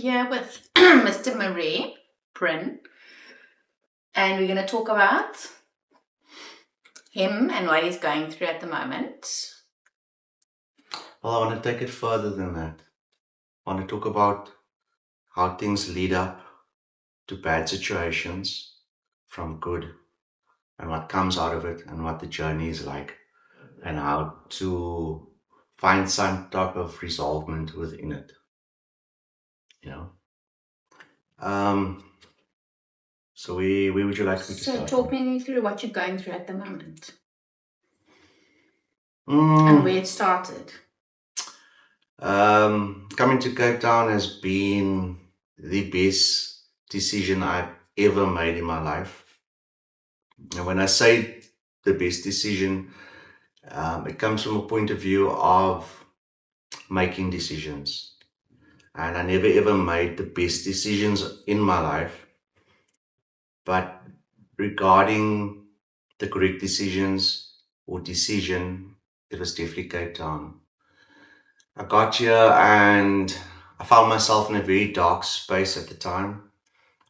here with Mr. Marais, Bryn, and we're going to talk about him and what he's going through at the moment. Well, I want to take it further than that. I want to talk about how things lead up to bad situations from good and what comes out of it and what the journey is like and how to find some type of resolvement within it. You know? So where would you like me to So start? talk me through what you're going through at the moment Mm, and where it started. Coming to Cape Town has been the best decision I've ever made in my life. And when I say the best decision, it comes from a point of view of making decisions. And I never ever made the best decisions in my life. But regarding the correct decisions or decision, it was definitely Cape Town. I got here and I found myself in a very dark space at the time,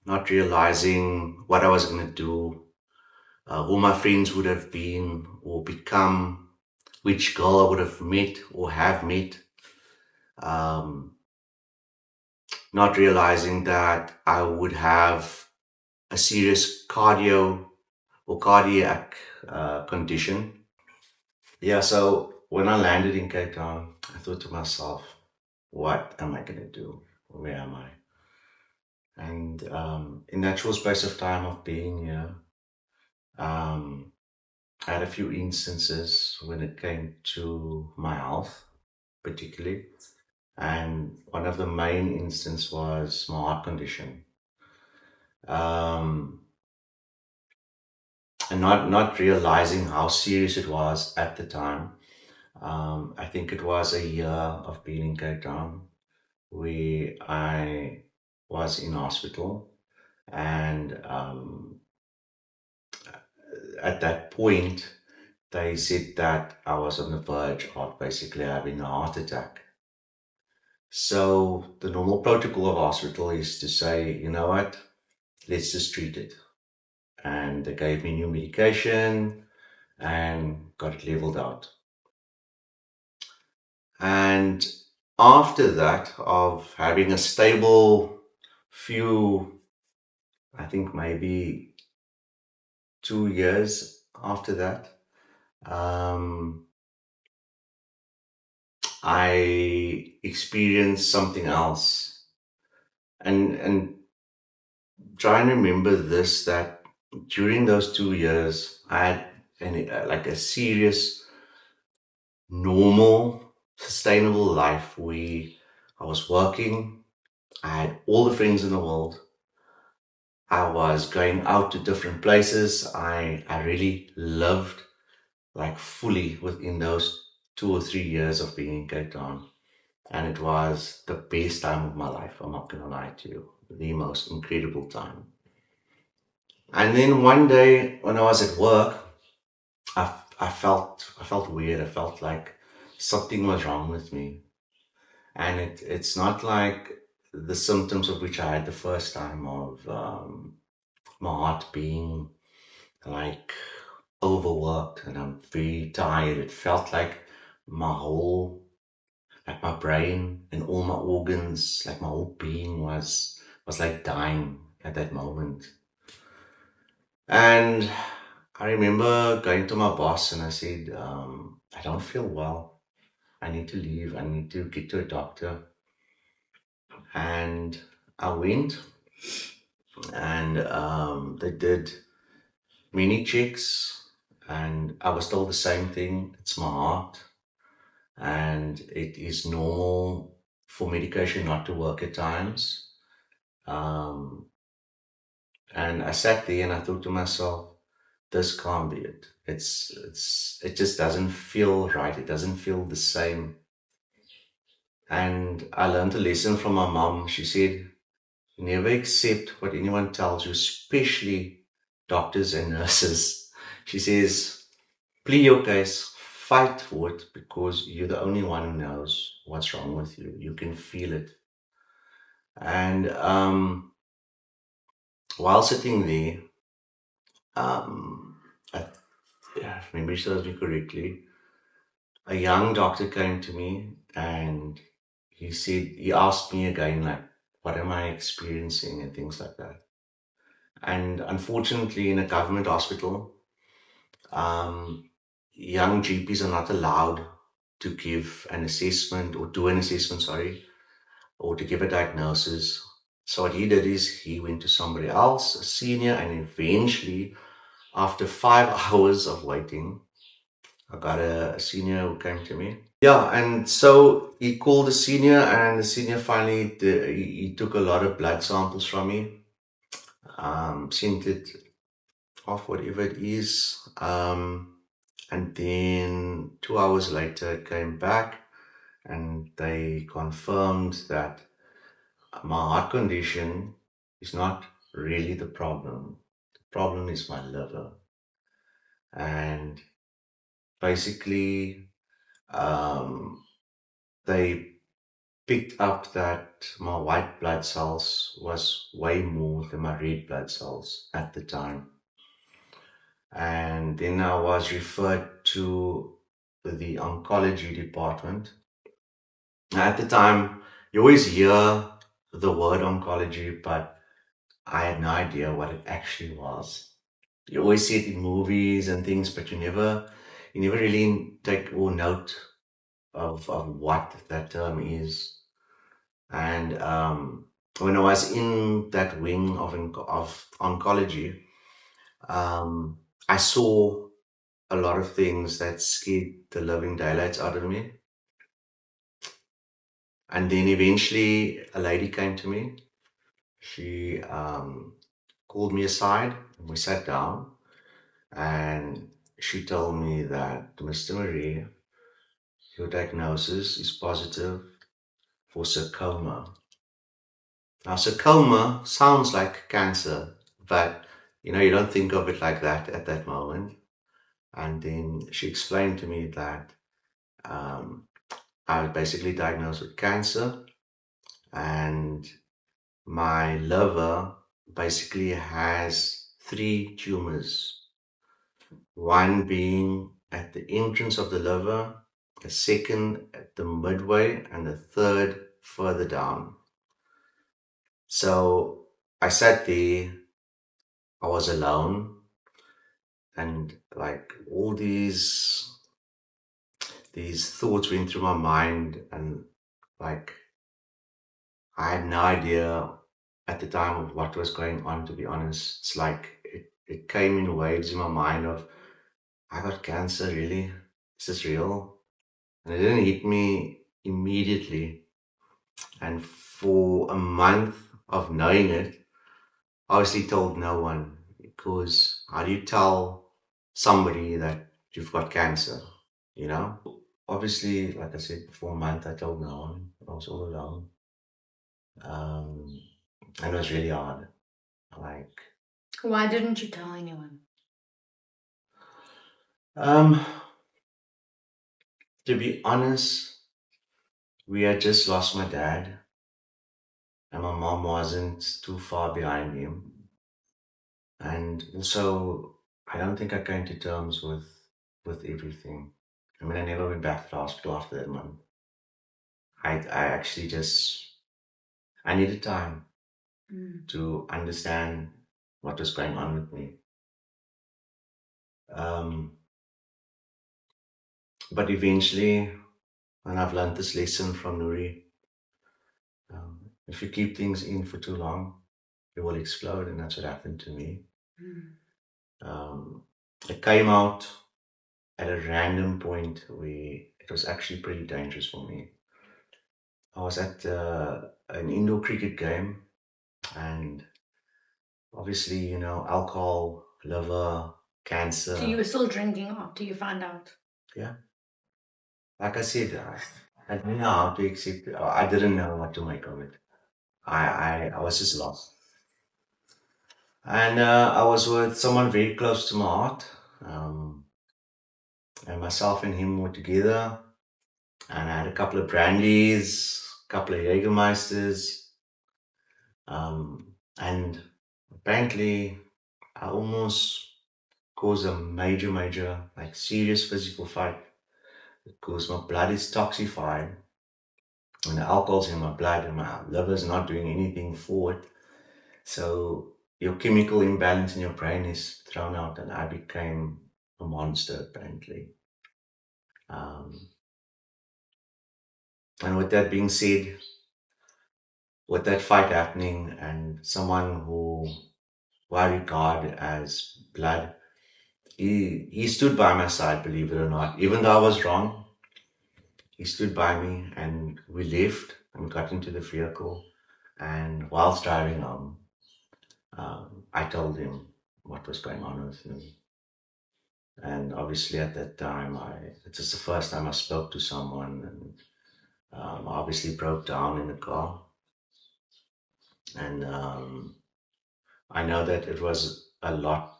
not realizing what I was going to do, who my friends would have been or become, which girl I would have met or have met. Not realizing that I would have a serious cardiac condition. Yeah, so when I landed in Cape Town, I thought to myself, what am I going to do? Where am I? And in that short space of time of being here, um, I had a few instances when it came to my health, particularly. And one of the main instances was my heart condition. Um, and not realizing how serious it was at the time. I think it was a year of being in Cape Town where I was in hospital, and at that point, they said that I was on the verge of basically having a heart attack. So the normal protocol of hospital is to say, you know what, let's just treat it. And they gave me new medication and got it leveled out. And after that, of having a stable few, I think maybe 2 years after that, I experienced something else. And try and remember this, that during those 2 years, I had like a serious, normal, sustainable life where I was working, I had all the friends in the world, I was going out to different places. I really lived like fully within those 2 or 3 years of being in Cape Town. And it was the best time of my life. I'm not going to lie to you. The most incredible time. And then one day when I was at work, I felt weird. I felt like something was wrong with me. And it's not like the symptoms of which I had the first time of my heart being like overworked and I'm very tired. It felt like my whole, like my brain and all my organs, like my whole being was like dying at that moment. And I remember going to my boss and I said, I don't feel well. I need to leave. I need to get to a doctor. And I went and they did many checks and I was told the same thing. It's my heart and it is normal for medication not to work at times. Um, and I sat there and I thought to myself, this can't be it. It just doesn't feel right. It doesn't feel the same. And I learned a lesson from my mom. She said, never accept what anyone tells you, especially doctors and nurses. She says, plead your case, fight for it, because you're the only one who knows what's wrong with you. You can feel it. And while sitting there, um, I, yeah, if memory serves me correctly, a young doctor came to me and he asked me again, like, what am I experiencing and things like that. And unfortunately, in a government hospital, young GPs are not allowed to give an assessment or do an assessment, sorry, or to give a diagnosis. So what he did is he went to somebody else, a senior, and eventually, after 5 hours of waiting, I got a senior who came to me. Yeah, and so he called the senior, and the senior finally he took a lot of blood samples from me, sent it off, whatever it is, and then 2 hours later it came back, and they confirmed that my heart condition is not really the problem. The problem is my liver, and basically, um, they picked up that my white blood cells was way more than my red blood cells at the time. And then I was referred to the oncology department. At the time, you always hear the word oncology, but I had no idea what it actually was. You always see it in movies and things, but you never really take or note of what that term is. And when I was in that wing of oncology, I saw a lot of things that scared the living daylights out of me. And then eventually, a lady came to me. She called me aside, and we sat down, and she told me that, Mr. Marais, your diagnosis is positive for sarcoma. Now, sarcoma sounds like cancer, but you don't think of it like that at that moment. And then she explained to me that um, I was basically diagnosed with cancer, and my liver basically has three tumors, one being at the entrance of the liver, a second at the midway, and a third further down. So I sat there, I was alone, and like all these thoughts went through my mind, and like I had no idea at the time of what was going on, to be honest. It's like it came in waves in my mind of, I got cancer, really? Is this real? And it didn't hit me immediately. And for a month of knowing it, I obviously told no one, because how do you tell somebody that you've got cancer, you know? Obviously, like I said, for a month I told no one. I was all alone. Um, and it was really hard. Like, Why didn't you tell anyone? um, to be honest, we had just lost my dad, and my mom wasn't too far behind him. And also, I don't think I came to terms with everything. I mean, I never went back to the hospital after that month. I actually just I needed time to understand what was going on with me. Um, but eventually, and I've learned this lesson from Nuri, if you keep things in for too long, it will explode, and that's what happened to me. Um, it came out at a random point where it was actually pretty dangerous for me. I was at an indoor cricket game, and obviously, alcohol, liver, cancer. So you were still drinking after you found out? Yeah. Like I said, I didn't know how to accept it. I didn't know what to make of it. I was just lost. And I was with someone very close to my heart. Um, and myself and him were together. And I had a couple of brandies, a couple of Jägermeisters. And apparently, I almost caused a major, like serious physical fight because my blood is toxified and the alcohol's in my blood and my liver's not doing anything for it. So your chemical imbalance in your brain is thrown out, and I became a monster apparently. Um, and with that being said, with that fight happening, and someone who I regard as blood, he stood by my side, believe it or not. Even though I was wrong, he stood by me, and we left and got into the vehicle. And whilst driving home, I told him what was going on with me. And obviously, at that time, it was the first time I spoke to someone, and I obviously broke down in the car. And I know that it was a lot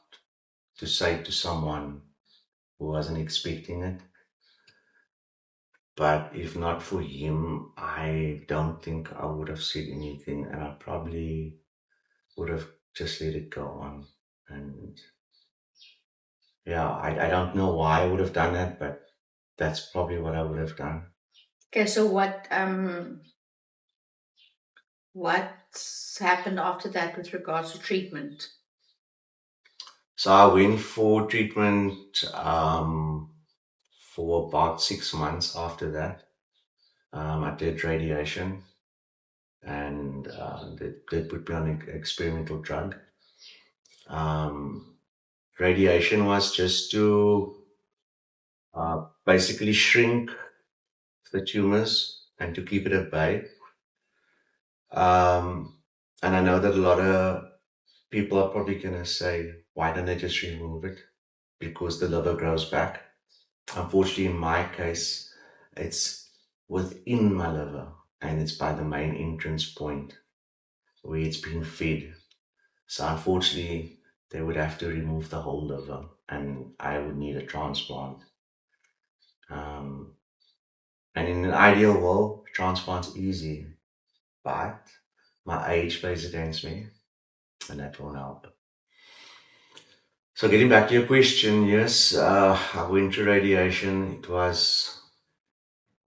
to say to someone who wasn't expecting it. But if not for him, I don't think I would have said anything, and I probably would have just let it go on. And yeah, I don't know why I would have done that, but that's probably what I would have done. Okay, so what's happened after that with regards to treatment? So I went for treatment for about 6 months after that. I did radiation, and they put me on an experimental drug. Um, Radiation was just to basically shrink the tumors and to keep it at bay. Um, and I know that a lot of people are probably going to say, why don't they just remove it? Because the liver grows back. Unfortunately, in my case, it's within my liver and it's by the main entrance point where it's being fed. So unfortunately, they would have to remove the whole liver and I would need a transplant. Um, and in an ideal world, transplant's easy, but my age plays against me and that won't help. So getting back to your question, yes, I went to radiation. It was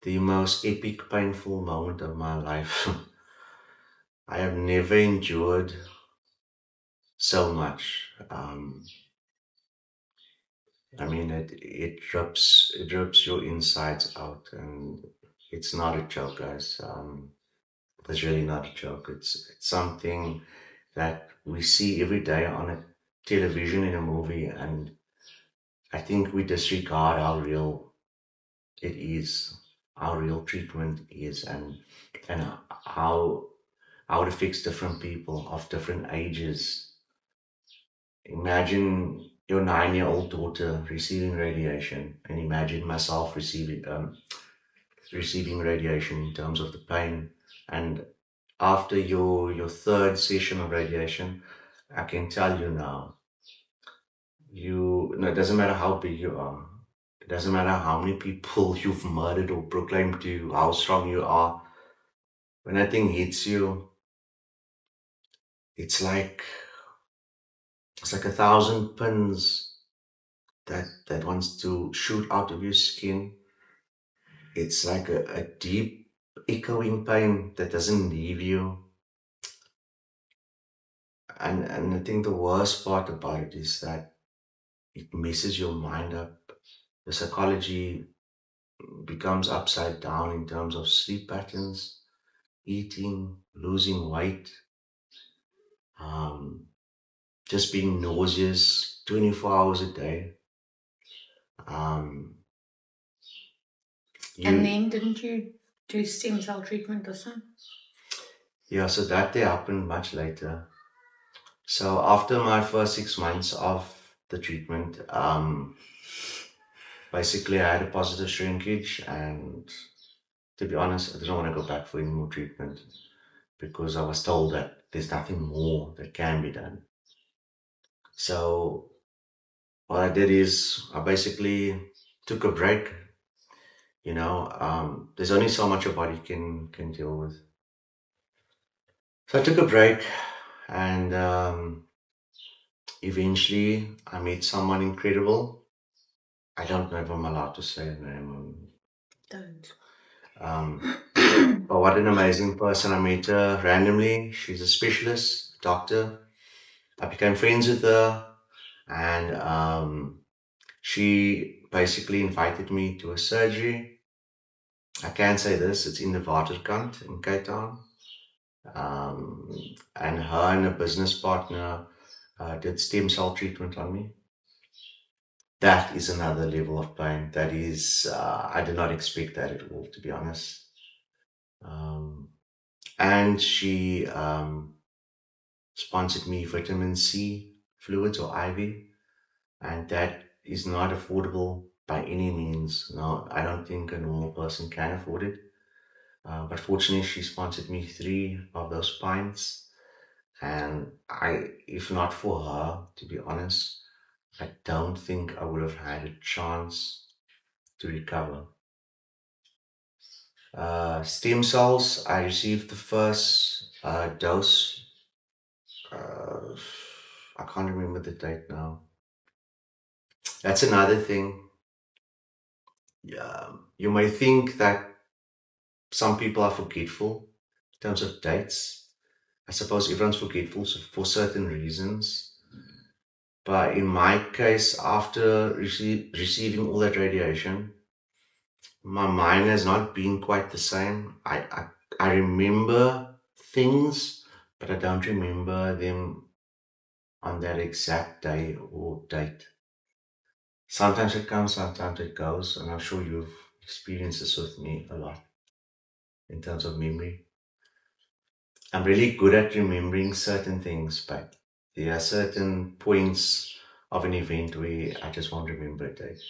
the most epic, painful moment of my life. I have never endured so much. I mean, it rips your insides out, and it's not a joke, guys. It's really not a joke. It's something that we see every day on a television in a movie, and I think we disregard how real it is, how real treatment is, and how it affects different people of different ages. Imagine your 9-year-old daughter receiving radiation, and imagine myself receiving radiation in terms of the pain. And after your third session of radiation, I can tell you now, no, it doesn't matter how big you are. It doesn't matter how many people you've murdered or proclaimed to you, how strong you are. When that thing hits you, it's like it's like 1,000 pins that wants to shoot out of your skin. It's like a deep echoing pain that doesn't leave you. And I think the worst part about it is that it messes your mind up. The psychology becomes upside down in terms of sleep patterns, eating, losing weight, um, just being nauseous 24 hours a day. Um, And you, then didn't you do stem cell treatment or something? yeah, so that day happened much later. So after my first 6 months of the treatment, basically I had a positive shrinkage, and to be honest, I didn't want to go back for any more treatment because I was told that there's nothing more that can be done. So what I did is I basically took a break. There's only so much your body can deal with. So I took a break, and eventually I met someone incredible. I don't know if I'm allowed to say her name. Don't. But what an amazing person. I met her randomly. She's a specialist, doctor. I became friends with her, and she basically invited me to a surgery. I can say this, it's in the Waterkant in Cape Town. Um, and her and a business partner did stem cell treatment on me. That is another level of pain. That is, I did not expect that at all, to be honest. Um, and she sponsored me vitamin C fluids or IV, and that is not affordable by any means. No, I don't think a normal person can afford it. But fortunately, she sponsored me 3 of those pints, and if not for her, to be honest, I don't think I would have had a chance to recover. Stem cells, I received the first dose. Uh, I can't remember the date now. That's another thing. Yeah, you may think that some people are forgetful in terms of dates. I suppose everyone's forgetful for certain reasons. But in my case, after receiving all that radiation, my mind has not been quite the same. I remember things, but I don't remember them on that exact day or date. Sometimes it comes, sometimes it goes, and I'm sure you've experienced this with me a lot in terms of memory. I'm really good at remembering certain things, but there are certain points of an event where I just won't remember a date.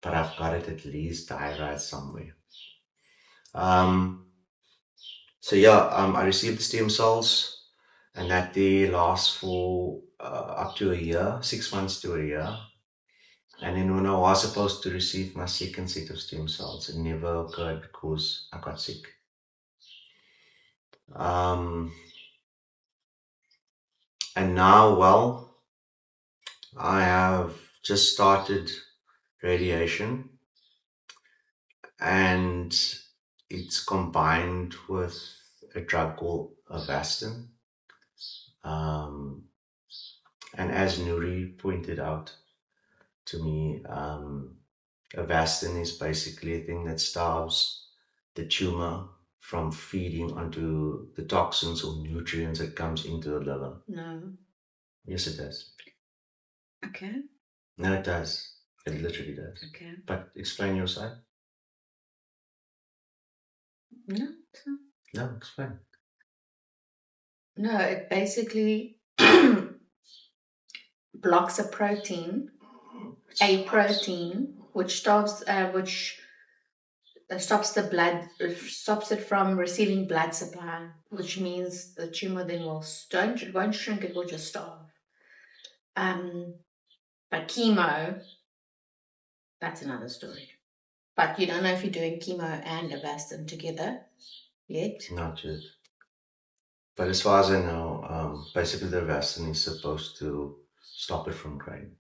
But I've got it at least diarized somewhere. Um, I received the stem cells, and that they last for up to a year, 6 months to a year. And then when I was supposed to receive my second set of stem cells, it never occurred because I got sick. Um, and now, well, I have just started radiation, and it's combined with a drug called Avastin. Um, and as Nuri pointed out to me, Avastin is basically a thing that starves the tumor from feeding onto the toxins or nutrients that comes into the liver. No. Yes, it does. Okay. No, it does. It literally does. Okay. But explain your side. No. No, explain. No, it basically blocks a protein, which stops the blood, stops it from receiving blood supply, which means the tumor then it won't shrink, it will just starve. But chemo, that's another story. But you don't know if you're doing chemo and Avastin together yet. Not yet. But as far as I know, basically the Avastin is supposed to stop it from growing,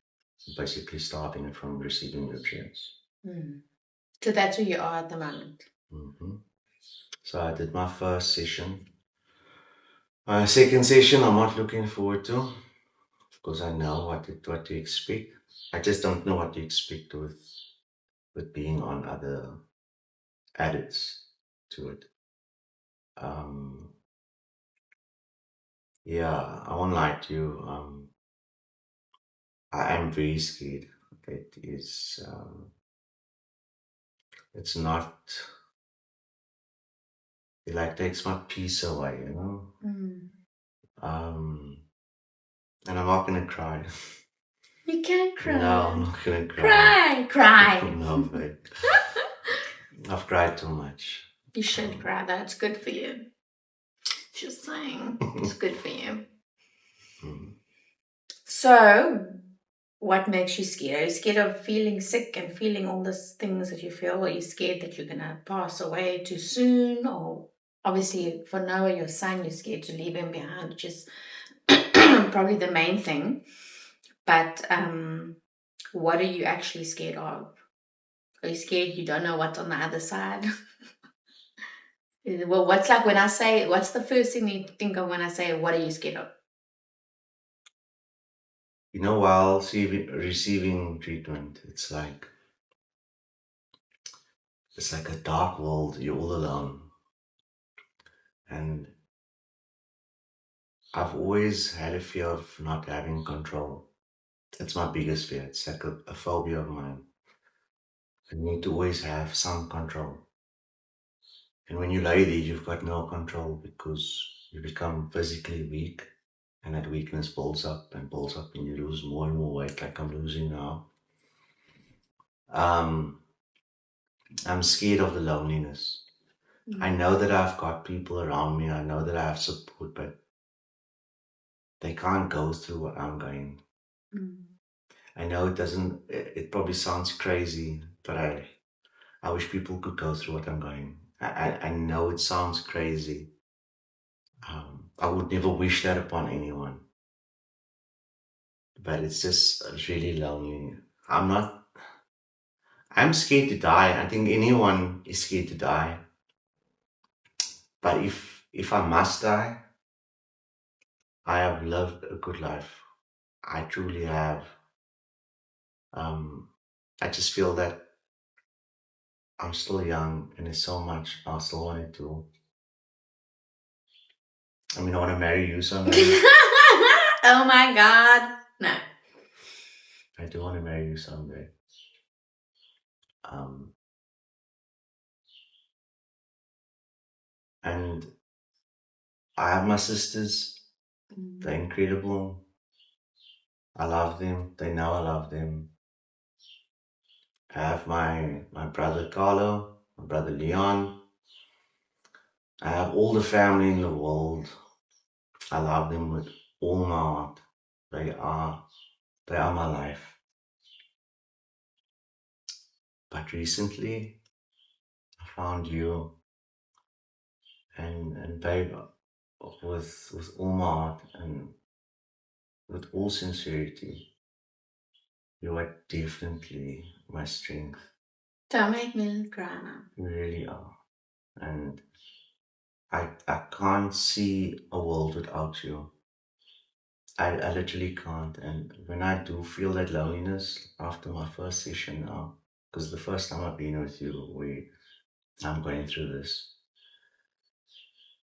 basically stopping it from receiving nutrients. So that's where you are at the moment. Mm-hmm. So I did my first session. My second session, I'm not looking forward to because I know what to expect. I just don't know what to expect with being on other addeds to it. Um, yeah, I won't lie to you. I am very scared. It is. It's not. It like takes my peace away, you know. Um, and I'm not gonna cry. You can't cry. No, I'm not gonna cry. Cry. No, babe. I've cried too much. You should cry. That's good for you. Just saying, it's good for you. So, what makes you scared? Are you scared of feeling sick and feeling all these things that you feel? Are you scared that you're gonna pass away too soon, or obviously for Noah, your son, you're scared to leave him behind, which is probably the main thing. But what are you actually scared of? Are you scared you don't know what's on the other side? Well, what's like when I say, what's the first thing you think of when I say, what are you scared of? While receiving treatment, it's like a dark world. You're all alone, and I've always had a fear of not having control. That's my biggest fear. It's like a phobia of mine. I need to always have some control. And when you lay there, you've got no control because you become physically weak, and that weakness builds up, and you lose more and more weight, like I'm losing now. Um, I'm scared of the loneliness. I know that I've got people around me. I know that I have support, but they can't go through what I'm going. Mm. I know it doesn't. It probably sounds crazy, but I wish people could go through what I'm going. I know it sounds crazy. I would never wish that upon anyone, but it's just really lonely. I'm not. I'm scared to die. I think anyone is scared to die. But if I must die, I have lived a good life. I truly have. Um, I just feel that I'm still young and there's so much I still want to do. I mean, I want to marry you someday. Oh my God. No. I do want to marry you someday. Um, and I have my sisters. They're incredible. I love them. They know I love them. I have my brother Carlo, my brother Leon. I have all the family in the world. I love them with all my heart. They are they are my life. But recently I found you, and babe, with all my heart and with all sincerity, you are definitely my strength. Don't make me cry now. You really are. And I can't see a world without you. I literally can't. And when I do feel that loneliness after my first session now, because the first time I've been with you, I'm going through this,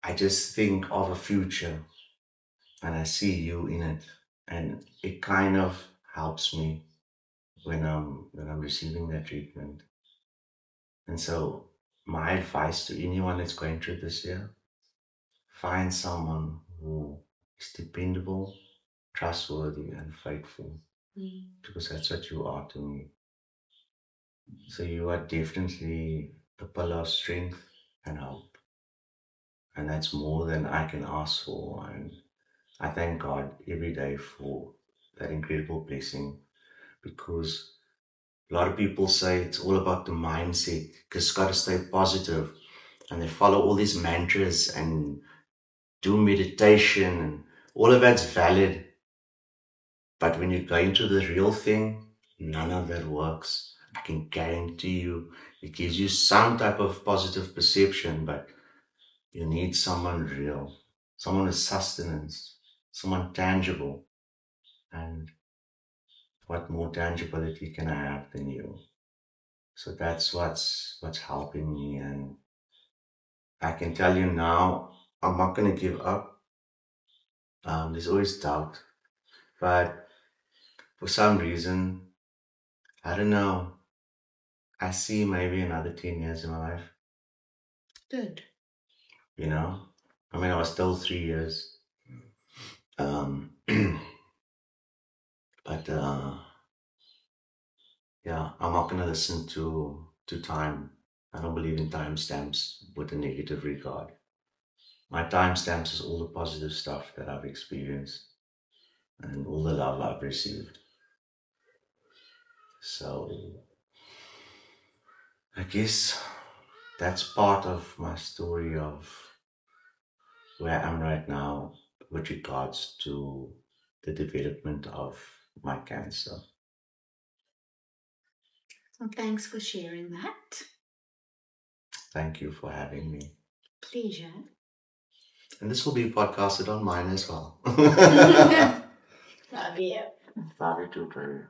I just think of a future and I see you in it. And it kind of helps me when I'm receiving that treatment. And so my advice to anyone that's going through this year, find someone who is dependable, trustworthy, and faithful, because that's what you are to me. So you are definitely a pillar of strength and hope. And that's more than I can ask for. And I thank God every day for that incredible blessing, because a lot of people say it's all about the mindset, because got to stay positive, and they follow all these mantras and do meditation, and all of that's valid. But when you go into the real thing, none of that works. I can guarantee you it gives you some type of positive perception, but you need someone real, someone with sustenance, someone tangible. And what more tangibility can I have than you? So that's what's helping me. And I can tell you now, I'm not gonna give up. There's always doubt, but for some reason, I don't know. I see maybe another 10 years in my life. Good. You know, I mean, I was still 3 years. Um, but yeah, I'm not gonna listen to time. I don't believe in timestamps with a negative regard. My timestamps is all the positive stuff that I've experienced and all the love I've received. So I guess that's part of my story of where I am right now with regards to the development of my cancer. So thanks for sharing that. Thank you for having me. Pleasure. And this will be podcasted on mine as well. Love you. Love you too, Prairie.